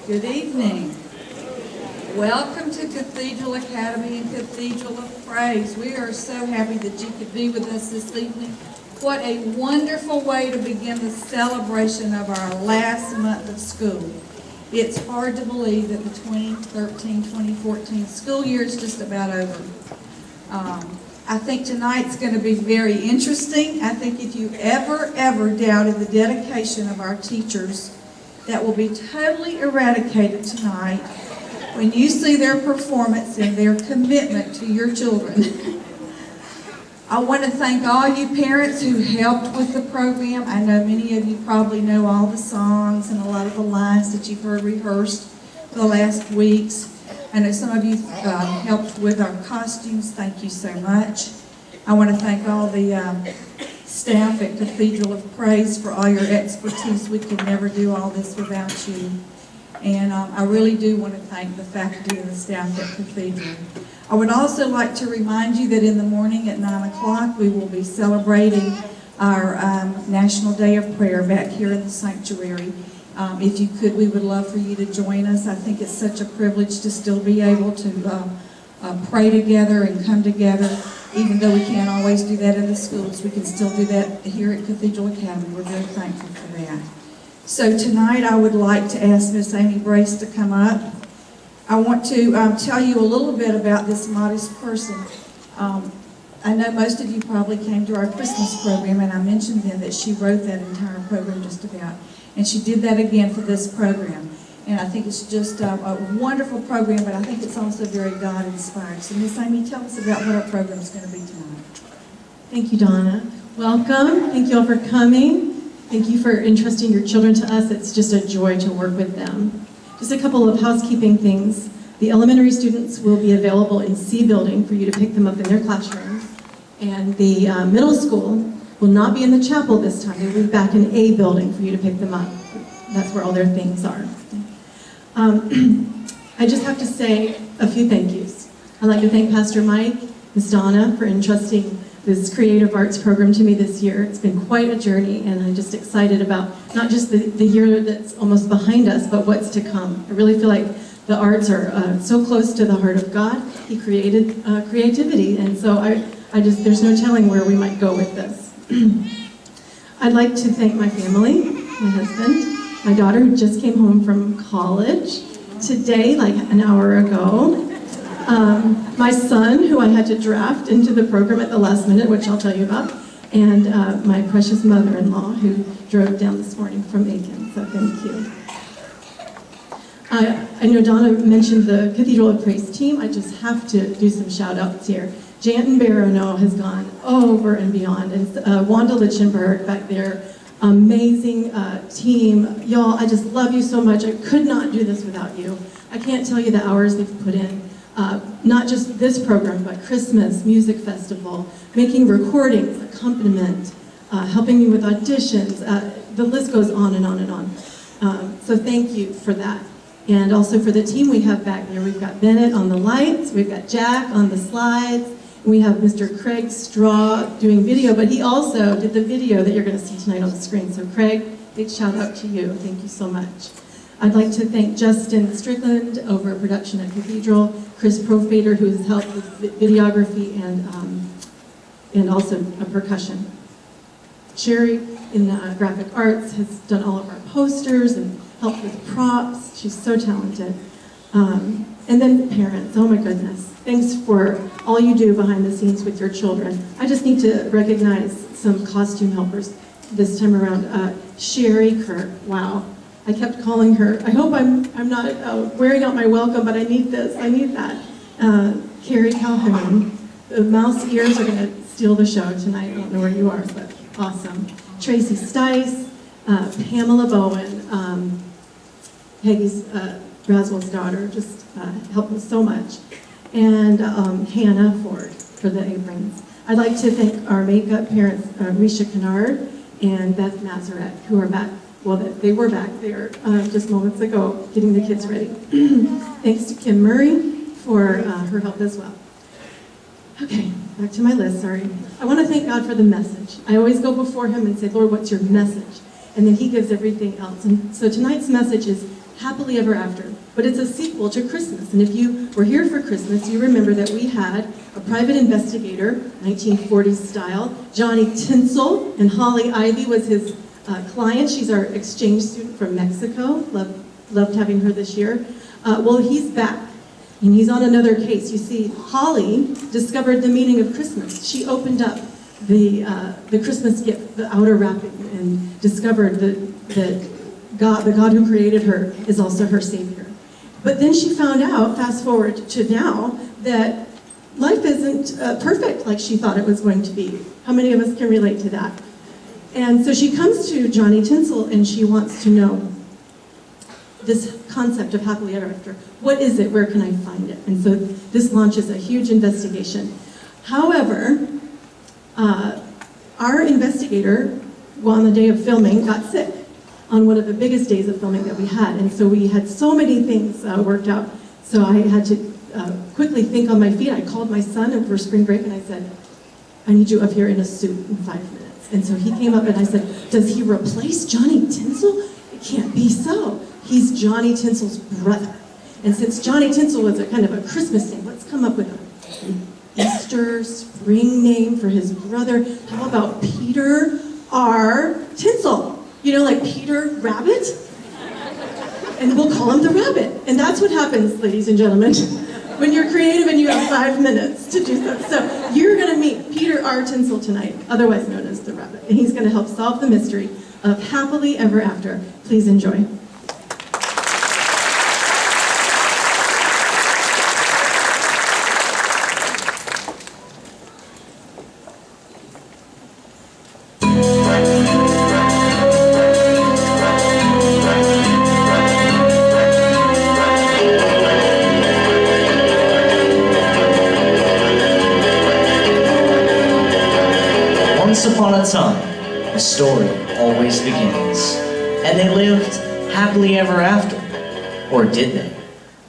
Good evening. Welcome to Cathedral Academy and Cathedral of Praise. We are so happy that you could be with us this evening. What a wonderful way to begin the celebration of our last month of school. It's hard to believe that the 2013-2014 school year is just about over. I think tonight's going to be very interesting. I think if you ever doubted the dedication of our teachers, that will be totally eradicated tonight when you see their performance and their commitment to your children. I want to thank all you parents who helped with the program. I know many of you probably know all the songs and a lot of the lines that you've heard rehearsed for the last weeks. I know some of you helped with our costumes. Thank you so much. I want to thank all the staff at Cathedral of Praise for all your expertise. We could never do all this without you. And I really do want to thank the faculty and the staff at Cathedral. I would also like to remind you that in the morning at 9 o'clock we will be celebrating our National Day of Prayer back here in the sanctuary. If you could, we would love for you to join us. I think it's such a privilege to still be able to pray together and come together. Even though we can't always do that in the schools, we can still do that here at Cathedral Academy. We're very thankful for that. So tonight I would like to ask Miss Amy Brace to come up. I want to tell you a little bit about this modest person. I know most of you probably came to our Christmas program, and I mentioned then that she wrote that entire program just about. And she did that again for this program. And I think it's just a wonderful program, but I think it's also very God-inspired. So Miss Amy, tell us about what our program is going to be tonight. Thank you, Donna. Welcome. Thank you all for coming. Thank you for entrusting your children to us. It's just a joy to work with them. Just a couple of housekeeping things. The elementary students will be available in C building for you to pick them up in their classrooms. And the middle school will not be in the chapel this time. They'll be back in A building for you to pick them up. That's where all their things are. I just have to say a few thank yous. I'd like to thank Pastor Mike, Ms. Donna, for entrusting this creative arts program to me this year. It's been quite a journey, and I'm just excited about not just the year that's almost behind us, but what's to come. I really feel like the arts are so close to the heart of God. He created creativity, and so there's no telling where we might go with this. I'd like to thank my family, my husband, my daughter who just came home from college today, like an hour ago. My son, who I had to draft into the program at the last minute, which I'll tell you about, and my precious mother-in-law, who drove down this morning from Aiken, so thank you. I know Donna mentioned the Cathedral of Praise team. I just have to do some shout-outs here. Janton Barano has gone over and beyond, and Wanda Lichtenberg back there. Amazing team. Y'all, I just love you so much. I could not do this without you. I can't tell you the hours they've put in. Not just this program, but Christmas, music festival, making recordings, accompaniment, helping me with auditions. The list goes on and on and on. So thank you for that. And also for the team we have back there. We've got Bennett on the lights, we've got Jack on the slides, and we have Mr. Craig Straw doing video, but he also did the video that you're going to see tonight on the screen. So Craig, big shout out to you. Thank you so much. I'd like to thank Justin Strickland over production at Cathedral, Chris Profader, who has helped with videography and also percussion. Sherry in graphic arts has done all of our posters and helped with props. She's so talented. And then parents, oh my goodness. Thanks for all you do behind the scenes with your children. I just need to recognize some costume helpers this time around. Sherry Kirk, wow. I kept calling her. I hope I'm not wearing out my welcome, but I need this, I need that. Carrie Calhoun. The mouse ears are going to steal the show tonight. I don't know where you are, but awesome. Tracy Stice, Pamela Bowen, Peggy's Braswell's daughter, just helped me so much. And Hannah Ford for the aprons. I'd like to thank our makeup parents, Risha Kennard and Beth Mazaret, who are back. Well, they were back there just moments ago getting the kids ready. Thanks to Kim Murray for her help as well. Okay, back to my list, sorry. I want to thank God for the message. I always go before him and say, Lord, what's your message? and then he gives everything else. And so tonight's message is Happily Ever After, but it's a sequel to Christmas. And if you were here for Christmas, you remember that we had a private investigator, 1940s style, Johnny Tinsel, and Holly Ivy was his client. She's our exchange student from Mexico. Loved having her this year. Well, he's back, and he's on another case. You see, Holly discovered the meaning of Christmas. She opened up the Christmas gift, the outer wrapping, and discovered that God, the God who created her, is also her Savior. But then she found out, fast forward to now, that life isn't perfect like she thought it was going to be. How many of us can relate to that? And so she comes to Johnny Tinsel and she wants to know this concept of happily ever after. What is it? Where can I find it? And so this launches a huge investigation. However, our investigator, on the day of filming, got sick on one of the biggest days of filming that we had. And so we had so many things worked out. So I had to quickly think on my feet. I called my son for spring break and I said, I need you up here in a suit in 5 minutes. And so he came up and I said, does he replace Johnny Tinsel? It can't be so. He's Johnny Tinsel's brother. And since Johnny Tinsel was a kind of a Christmas name, let's come up with an Easter spring name for his brother. How about Peter R. Tinsel? You know, like Peter Rabbit? And we'll call him the Rabbit. And that's what happens, ladies and gentlemen, when you're creative and you have 5 minutes to do so. So you're going to meet Peter R. Tinsel tonight, otherwise known as the Rabbit. And he's going to help solve the mystery of Happily Ever After. Please enjoy. Once upon a time, a story always begins, and they lived happily ever after. Or did they?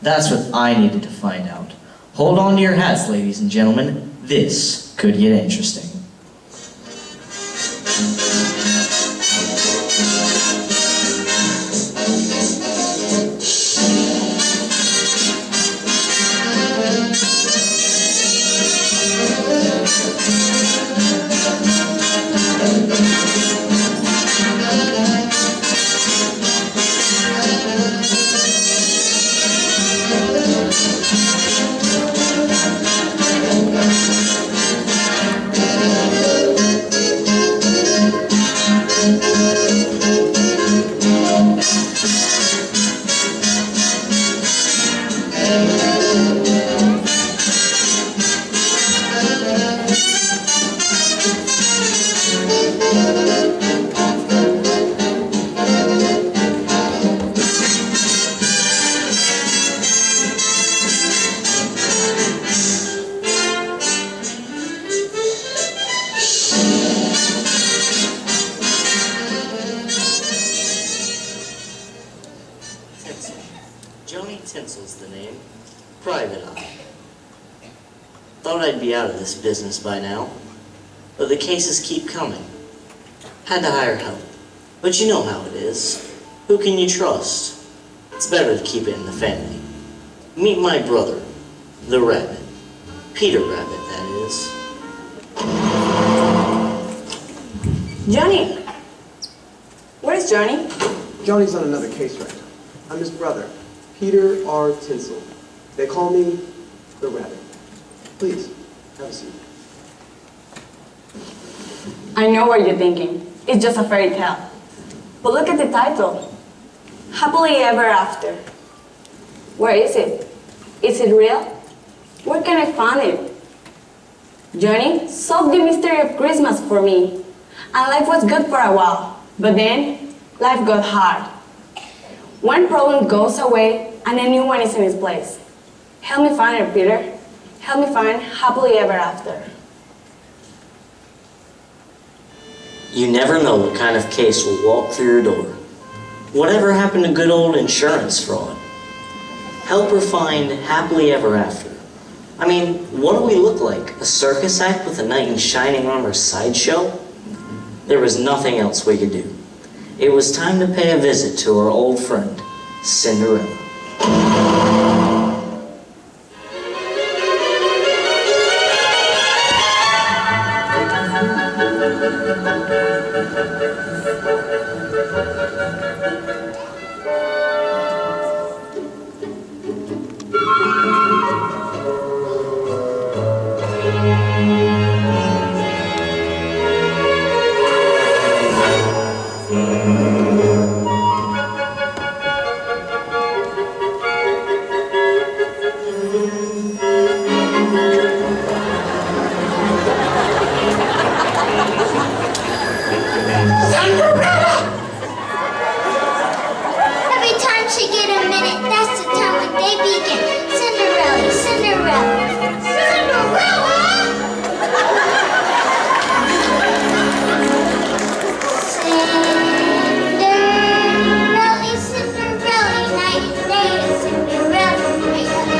That's what I needed to find out. Hold on to your hats, ladies and gentlemen. This could get interesting. Johnny Tinsel's the name. Private eye. Thought I'd be out of this business by now, but the cases keep coming. Had to hire help, but you know how it is. Who can you trust? It's better to keep it in the family. Meet my brother, the Rabbit. Peter Rabbit, that is. Johnny! Where's Johnny? Johnny's on another case right now. I'm his brother, Peter R. Tinsel. They call me the Rabbit. Please, have a seat. I know what you're thinking. It's just a fairy tale. But look at the title. Happily Ever After. Where is it? Is it real? Where can I find it? Johnny, solve the mystery of Christmas for me. And life was good for a while. But then, life got hard. One problem goes away and a new one is in its place. Help me find it, Peter. Help me find Happily Ever After. You never know what kind of case will walk through your door. Whatever happened to good old insurance fraud? Help her find Happily Ever After. I mean, what do we look like? A circus act with a knight in shining armor sideshow? There was nothing else we could do. it was time to pay a visit to our old friend, Cinderella. Every time she get a minute, that's the time when they begin. Cinderella, Cinderella, Cinderella! Cinderella, Cinderella, night and day, Cinderella, great alive.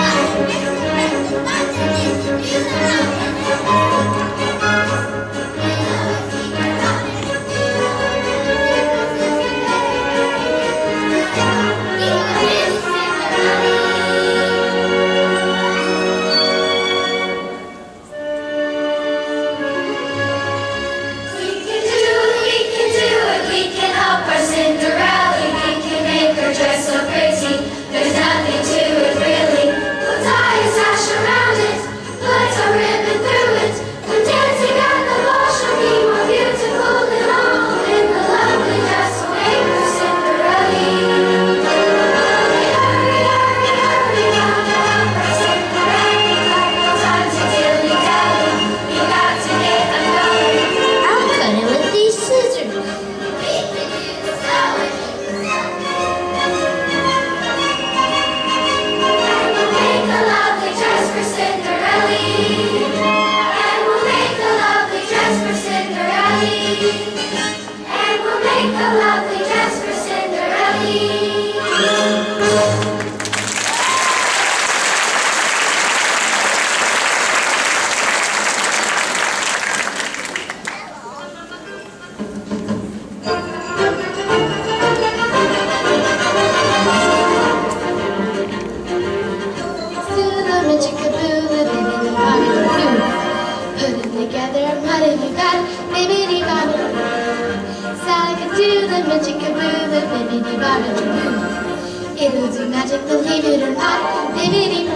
It'll do magic, believe it or not, bibbidi.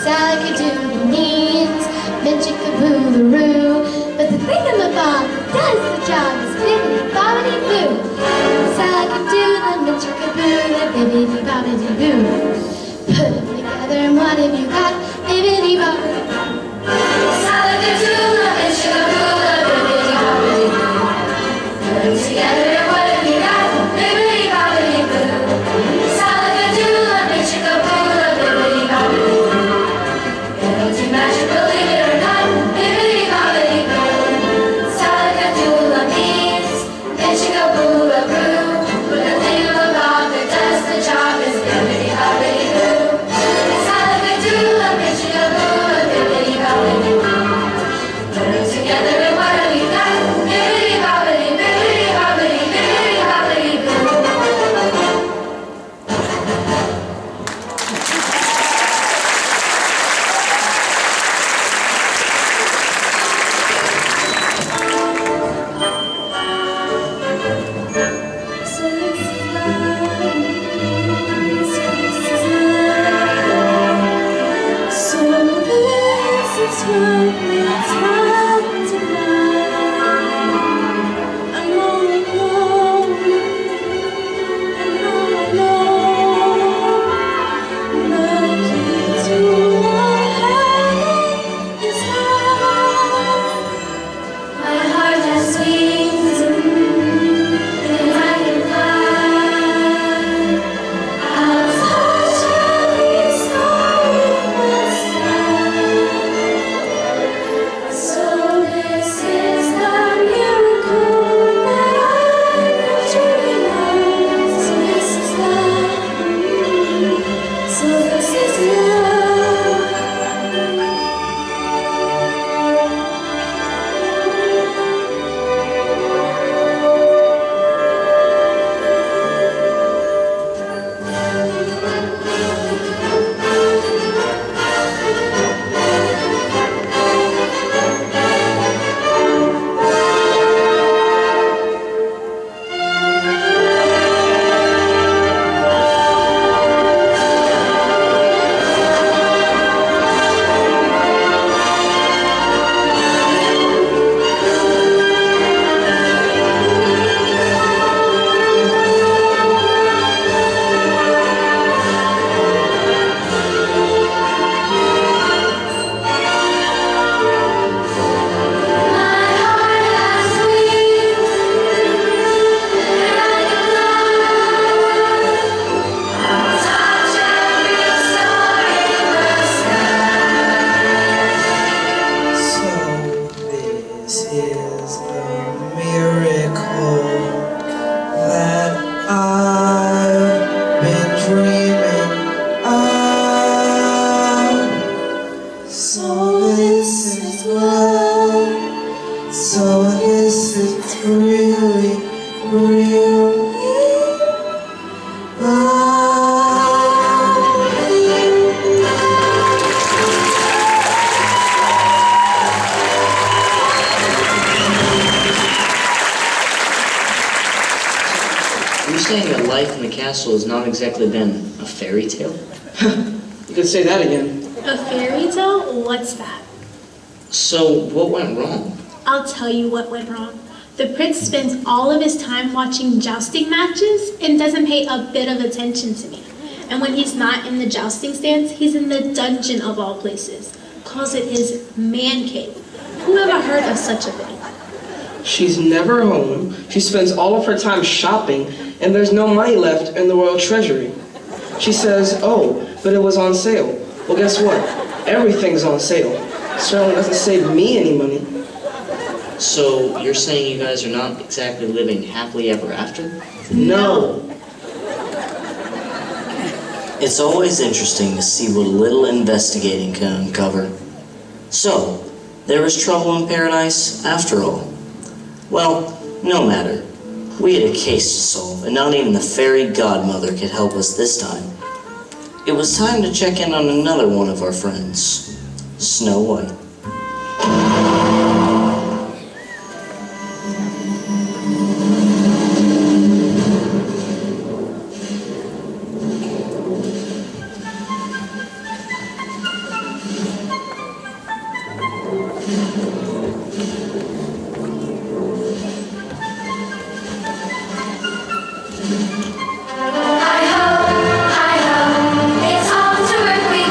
Sally could do the means, Mitchie-kaboo-the-roo. But the thingamabob that does the job is bibbidi-bobbidi-boo. Sally could do the Mitchie-kaboo, the bibbidi-bobbidi-boo. Put them together and what have you got, bibbidi-bobbidi. Sally could do the Mitchie-kaboo, the bibbidi-bobbidi-boo. Put them together and what have you got, bibbidi-bobbidi-boo. With the thing of a bob that does the job is bibbidi-bobbidi-boo. Sally could do a that life in the castle has not exactly been a fairy tale? You could say that again. A fairy tale? What's that? So, what went wrong? I'll tell you what went wrong. The prince spends all of his time watching jousting matches and doesn't pay a bit of attention to me. And when he's not in the jousting stands, he's in the dungeon of all places. Calls it his man cave. Who ever heard of such a thing? She's never home, she spends all of her time shopping, and there's no money left in the royal treasury. She says, oh, but it was on sale. Well, guess what? Everything's on sale. Certainly doesn't save me any money. So, you're saying you guys are not exactly living happily ever after? No. It's always interesting to see what a little investigating can uncover. So, there was trouble in paradise after all. Well, no matter. We had a case to solve, and not even the fairy godmother could help us this time. It was time to check in on another one of our friends, Snow White. It's off to work we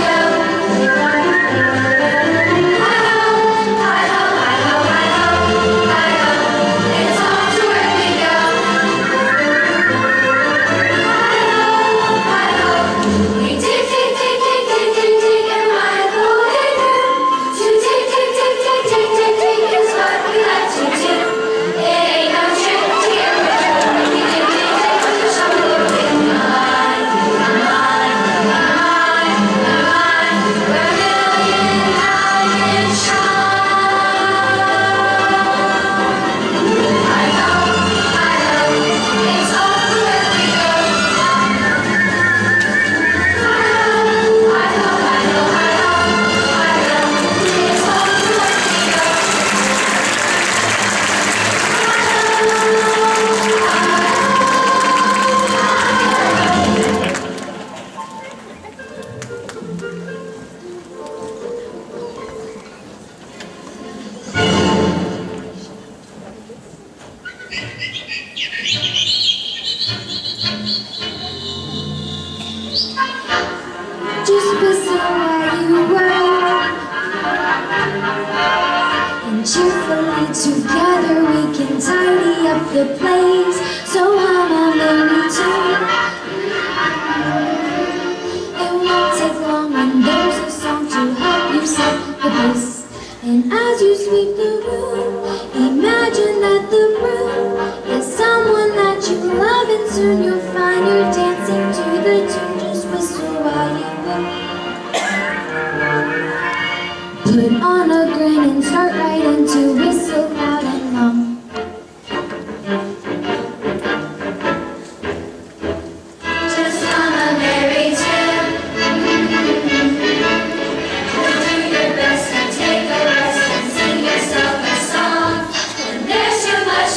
cheerfully together we can tidy up the place. So hum a merry tune. It won't take long when there's a song to help you set the pace. And as you sweep the room, imagine that the room is someone that you love, and soon you'll find you're dancing to the tune. Just whistle while you go. Put on a grin and start right into whistle loud and long. Just hum a merry tune. Do your best and take a rest and sing yourself a song. When there's too much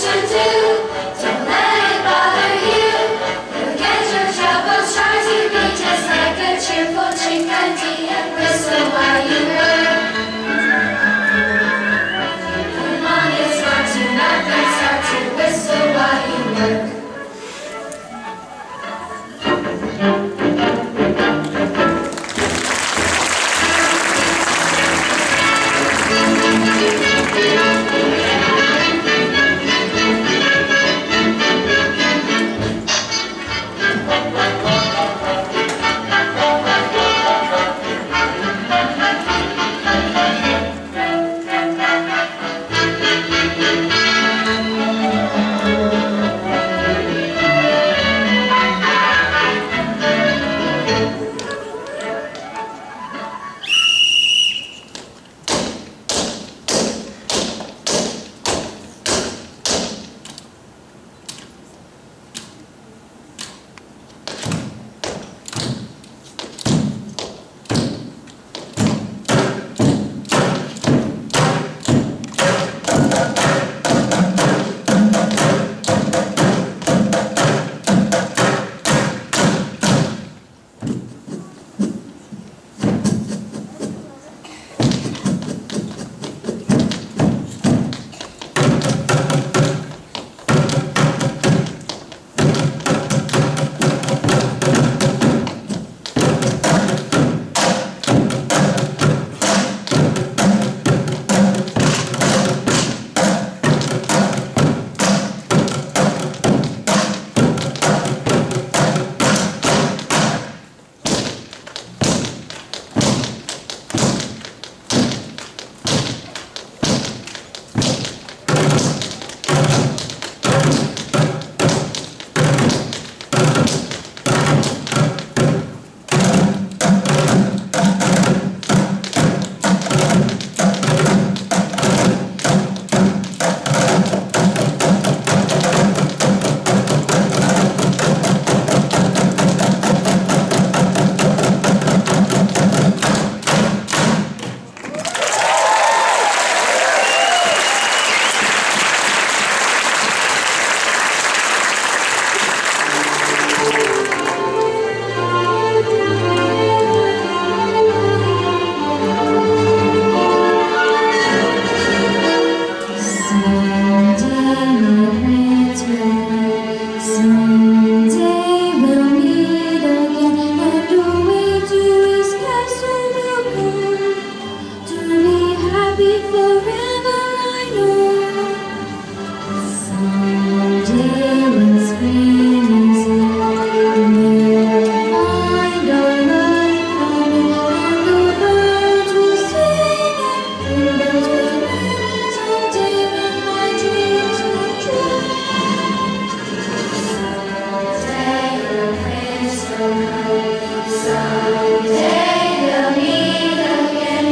promise from her. Someday they'll meet again.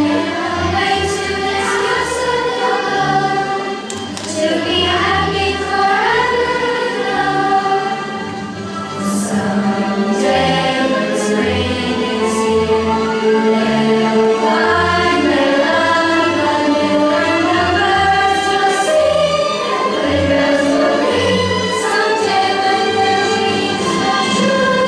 Wait to this person to be happy forever. Someday when spring is here, they'll find their love anew, and the birds will sing and bluebells will ring. Someday when their dreams are true.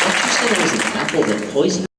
Don't you say there was an apple that poisoned?